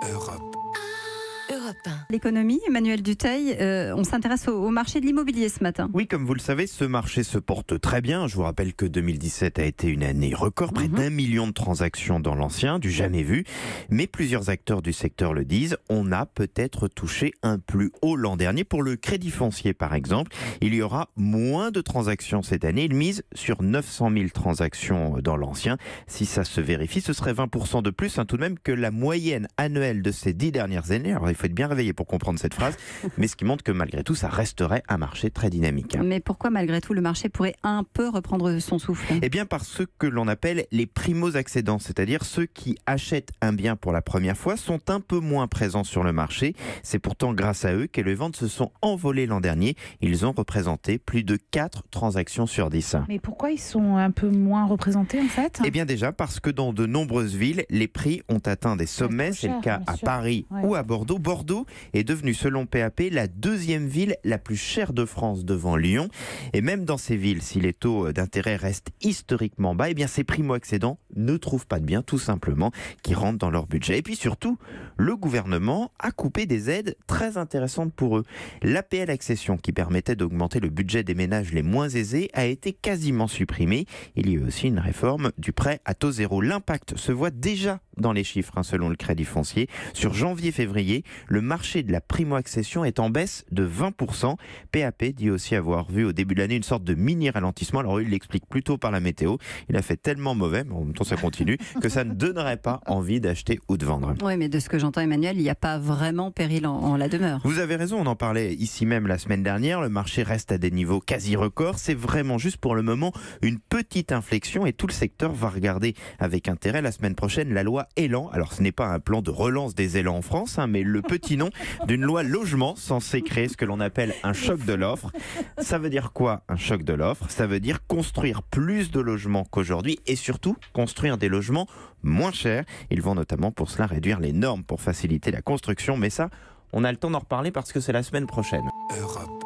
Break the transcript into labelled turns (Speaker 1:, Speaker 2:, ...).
Speaker 1: Europe 1.
Speaker 2: L'économie, Emmanuel Dutheil, on s'intéresse au marché de l'immobilier ce matin.
Speaker 3: Oui, comme vous le savez, ce marché se porte très bien. Je vous rappelle que 2017 a été une année record, près d'1 million de transactions dans l'ancien, du jamais vu. Mais plusieurs acteurs du secteur le disent, on a peut-être touché un plus haut l'an dernier. Pour le crédit foncier, par exemple, il y aura moins de transactions cette année. Il mise sur 900 000 transactions dans l'ancien. Si ça se vérifie, ce serait 20% de plus, tout de même, que la moyenne annuelle de ces 10 dernières années. Alors, il faut être bien réveillé pour comprendre cette phrase, mais ce qui montre que malgré tout, ça resterait un marché très dynamique.
Speaker 2: Mais pourquoi malgré tout le marché pourrait un peu reprendre son souffle ?
Speaker 3: Eh bien parce que l'on appelle les primo-accédants, c'est-à-dire ceux qui achètent un bien pour la première fois, sont un peu moins présents sur le marché. C'est pourtant grâce à eux que les ventes se sont envolées l'an dernier. Ils ont représenté plus de 4 transactions sur 10.
Speaker 4: Mais pourquoi ils sont un peu moins représentés en fait ?
Speaker 3: Eh bien déjà parce que dans de nombreuses villes, les prix ont atteint des sommets. C'est le cas à Paris ou à Bordeaux. Bordeaux est devenu, selon PAP, la deuxième ville la plus chère de France devant Lyon. Et même dans ces villes, si les taux d'intérêt restent historiquement bas, eh bien ces primo-accédants ne trouvent pas de biens, tout simplement, qui rentrent dans leur budget. Et puis surtout, le gouvernement a coupé des aides très intéressantes pour eux. L'APL accession, qui permettait d'augmenter le budget des ménages les moins aisés, a été quasiment supprimée. Il y a aussi une réforme du prêt à taux zéro. L'impact se voit déjà dans les chiffres, selon le Crédit Foncier. Sur janvier-février, le marché de la primo-accession est en baisse de 20%. PAP dit aussi avoir vu au début de l'année une sorte de mini-ralentissement. Alors il l'explique plutôt par la météo. Il a fait tellement mauvais, mais en même temps ça continue, que ça ne donnerait pas envie d'acheter ou de vendre.
Speaker 2: Oui, mais de ce que j'entends, Emmanuel, il n'y a pas vraiment péril en la demeure.
Speaker 3: Vous avez raison, on en parlait ici même la semaine dernière. Le marché reste à des niveaux quasi records. C'est vraiment juste pour le moment une petite inflexion et tout le secteur va regarder avec intérêt la semaine prochaine la loi Élan. Alors ce n'est pas un plan de relance des élans en France, mais le petit nom d'une loi logement censée créer ce que l'on appelle un choc de l'offre. Ça veut dire quoi, un choc de l'offre ? Ça veut dire construire plus de logements qu'aujourd'hui et surtout construire des logements moins chers. Ils vont notamment pour cela réduire les normes pour faciliter la construction, mais ça, on a le temps d'en reparler parce que c'est la semaine prochaine.
Speaker 1: Europe